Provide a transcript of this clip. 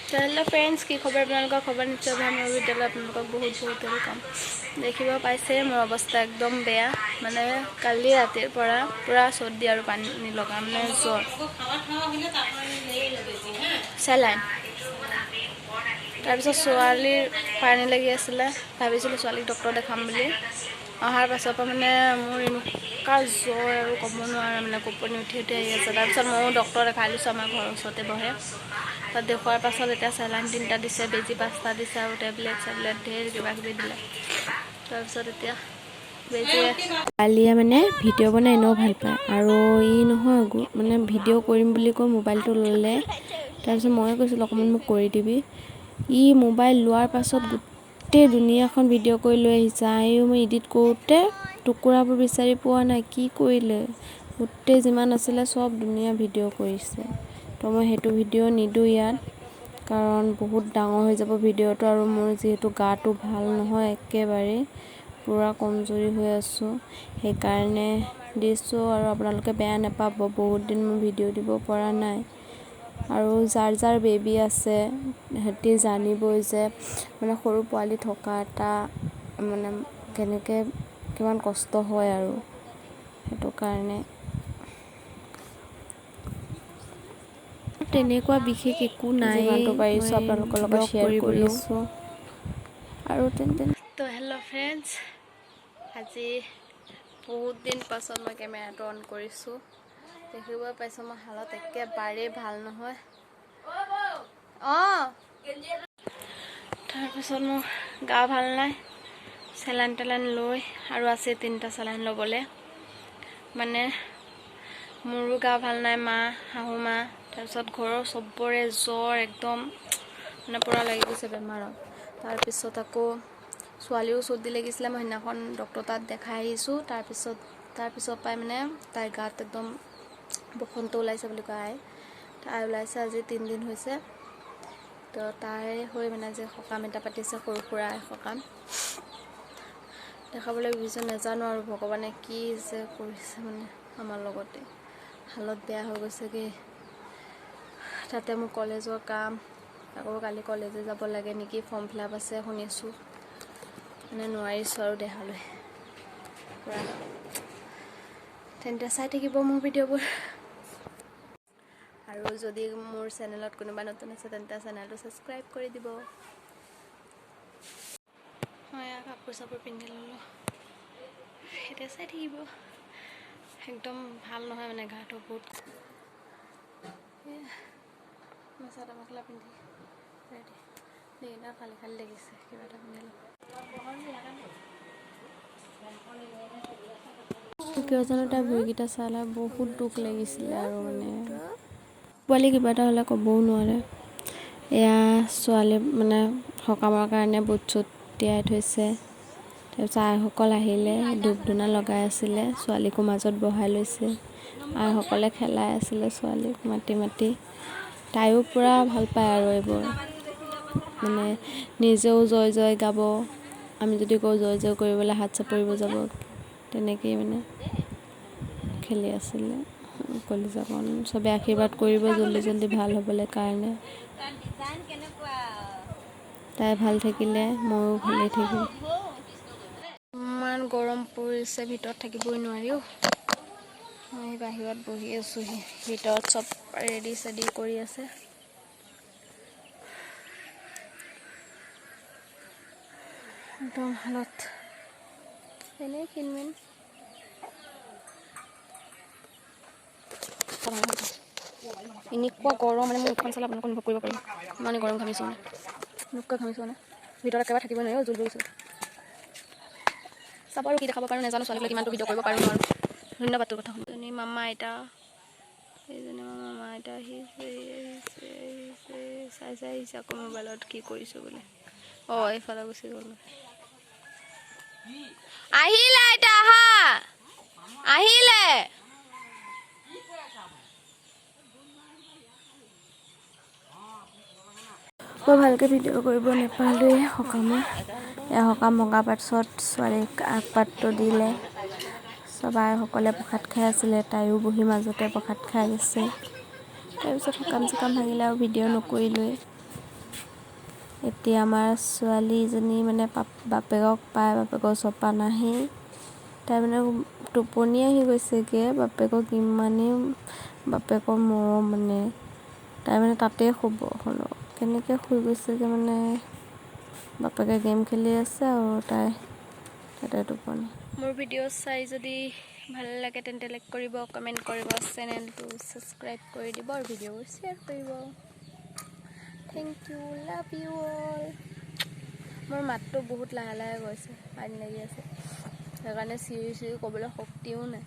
Hello friends की खबर আপোনালোকৰ খবৰ নিশ্চয় ভাল মোৰ ভিডিঅ'লৈ আপোনালোকক বহুত বহুত ওয়েলকাম দেখিব পাইছে মোৰ অৱস্থা একদম বেয়া মানে কালি ৰাতিৰ পৰা পুৰা সৰ্দি আৰু পানী লগা মানে জ্বৰ চেলাইন তাৰপিছত ছোৱালীৰ পানী লাগি আছিলে ভাবিছিলোঁ ছোৱালীক ডক্টৰ দেখাম বুলি অহাৰ পাছৰ পৰা মানে মোৰ এনেকুৱা জ্বৰ আৰু ক'ব নোৱাৰা মানে কপনি উঠি আহি আছে তাৰপিছত ময়ো ডক্টৰ দেখাই লৈছোঁ আমাৰ ঘৰৰ ওচৰতে বহে তাত দেখুৱাৰ পাছত এতিয়া চেলাইন 3টা দিছে বেজি 5টা দিছে আৰু টেবলেট ঢেৰ কিবা কিবি দিলে তাৰপিছত এতিয়া বেজি কালিয়ে মানে ভিডিঅ' বনাই এনেও ভাল পায় আৰু ই নহয় মানে ভিডিঅ' কৰিম বুলি কৈ মোবাইলটো ল'লে তাৰপিছত মই কৈছিলোঁ অকণমান মোক কৰি দিবি ই মোবাইল লোৱাৰ পাছত গোটেই দুনিয়াখন ভিডিঅ' কৰি লৈ আহিছে আইও মই এডিট কৰোঁতে টুকুৰাবোৰ বিচাৰি পোৱা নাই কি কৰিলে গোটেই যিমান আছিলে চব ধুনীয়া ভিডিঅ' কৰিছে তো মই সেইটো ভিডিঅ' নিদিওঁ ইয়াত কাৰণ বহুত ডাঙৰ হৈ যাব ভিডিঅ'টো আৰু মোৰ যিহেতু গাটো ভাল নহয় একেবাৰে পুৰা কমজুৰি হৈ আছোঁ সেইকাৰণে দিছোঁ আৰু আপোনালোকে বেয়া নাপাব বহুত দিন মই ভিডিঅ' দিব পৰা নাই আৰু যাৰ বেবী আছে সিহঁতি জানিবই যে মানে সৰু পোৱালি থকা এটা মানে কেনেকৈ কিমান কষ্ট হয় আৰু সেইটো কাৰণে তেনেকুৱা বিশেষ একো নাই যিমানটো পাৰিছোঁ আপোনালোকৰ লগত শ্বেয়াৰ কৰিছোঁ আৰু তো হেল্ল' ফ্ৰেণ্ডছ আজি বহুত দিন পাছত মই কেমেৰাটো অন কৰিছোঁ দেখিব পাইছোঁ মোৰ হালত একেবাৰেই ভাল নহয় তাৰপিছত মোৰ গা ভাল নাই চেলাইন লৈ আৰু আছে 3টা চেলাইন ল'বলৈ মানে মোৰো গা ভাল নাই মা শাহু মা তাৰপিছত ঘৰৰ চবৰে জ্বৰ একদম মানে পুৰা লাগি গৈছে বেমাৰত তাৰপিছত আকৌ ছোৱালীও চৰ্দি লাগিছিলে মই সেইদিনাখন ডক্টৰ তাত দেখাই আহিছোঁ তাৰপিছত পাই মানে তাইৰ গাত একদম বসন্ত ওলাইছে বুলি কয় তাই ওলাইছে আজি 3 দিন হৈছে তো তাই হৈ মানে যে সকাম এটা পাতিছে সৰু সুৰা সকাম দেখাবলৈ ভাবিছোঁ নাজানো আৰু ভগৱানে কি যে কৰিছে মানে আমাৰ লগতে হালত বেয়া হৈ গৈছেগৈ তাতে মোৰ কলেজৰ কাম আকৌ কালি কলেজে যাব লাগে নেকি ফৰ্ম ফিলআপ আছে শুনিছোঁ মানে নোৱাৰিছোঁ আৰু দেহালৈ পুৰা তেন্তে চাই থাকিব মোৰ ভিডিঅ'বোৰ আৰু যদি মোৰ চেনেলত কোনোবা নতুন আছে তেন্তে চেনেলটো ছাবস্ক্ৰাইব কৰি দিব মই কাপোৰ চাপোৰ পিন্ধি ল'লোঁ এতিয়া চাই থাকিব একদম ভাল নহয় মানে গাটো বহুত মই চাদৰ মেখেলা পিন্ধি ৰেডি দিনা খালী লাগিছে কিবা এটা পিন্ধিলোঁ কিয় জানো তাৰ ভৰিকেইটা চালে বহুত দুখ লাগিছিলে আৰু মানে পোৱালি কিবা এটা হ'লে ক'বও নোৱাৰে এয়া ছোৱালী মানে সকামৰ কাৰণে বুট চুট তিয়াই থৈছে তাৰপিছত আইসকল আহিলে ধূপ ধূনা লগাই আছিলে ছোৱালীকো মাজত বহাই লৈছে আইসকলে খেলাই আছিলে ছোৱালীক মাতি তাইও পূৰা ভাল পায় আৰু এইবোৰ মানে নিজেও জয় গাব আমি যদি কওঁ জয় কৰিবলৈ হাত চাপৰিব যাব তেনেকেই মানে খেলি আছিলে কলিজাকণ চবে আশীৰ্বাদ কৰিব জল্দি ভাল হ'বলৈ কাৰণে তাই ভাল থাকিলে ময়ো ভালেই থাকিম ইমান গৰম পৰিছে ভিতৰত থাকিবই নোৱাৰিও মই বাহিৰত বহি আছোঁহি ভিতৰত চব ৰেডি চেডি কৰি আছে একদম হালত এনেই কিনমিন এনেকুৱা গৰম মানে মোৰ মুখখন চালে আপোনালোকে অনুভৱ কৰিব পাৰিম ইমানে গৰম ঘামিছোঁ মানে এনেকুৱা ঘামিছোঁ মানে ভিতৰত একেবাৰে থাকিব নোৱাৰি জুল গৈছোঁ চাব আৰু কি দেখাব পাৰোঁ নাজানো ছোৱালীক কিমানটো ভিডিঅ' কৰিব পাৰোঁ নোৱাৰোঁ ধন্যবাদ তোৰ কথা শুনি মামা আইতা এইজনী মামা আইতা আহিছে চাই আহিছে আকৌ মোবাইলত কি কৰিছোঁ বুলি এইফালে গুচি গ'ল আহিলে আইতা আহা আহিলে মই ভালকৈ ভিডিঅ' কৰিব নাপালোঁৱে সকামত সকাম ভঙা পাছত ছোৱালীক আগপাতটো দিলে চব আইসকলে প্ৰসাদ খাই আছিলে তাইও বহি মাজতে প্ৰসাদ খাই আছে তাৰপিছত সকাম চকাম ভাঙিলে আৰু ভিডিঅ' নকৰিলোৱে এতিয়া আমাৰ ছোৱালীজনী মানে বাপেকক পায়, বাপেকৰ ওচৰৰ পৰা নাহেই। তাই মানে টোপনি আহি গৈছেগৈ, বাপেকক ইমানেই বাপেকৰ মৰম মানে। তাই মানে তাতেই শুব, হ'লেও কেনেকৈ শুই গৈছেগৈ মানে। বাপেকে গেম খেলি আছে আৰু তাই তাতে টোপনি। মোৰ ভিডিঅ' চাই যদি ভাল লাগে তেন্তে লাইক কৰিব, কমেণ্ট কৰিব, চেনেলটো ছাবস্ক্ৰাইব কৰি দিব আৰু ভিডিঅ'বোৰ শ্বেয়াৰ কৰিব। Thank you, love you all. মোৰ মাতটো বহুত লাহে লাহে গৈছে, পানী লাগি আছে, সেইকাৰণে চিঞৰি চিঞৰি ক'বলৈ শক্তিও নাই।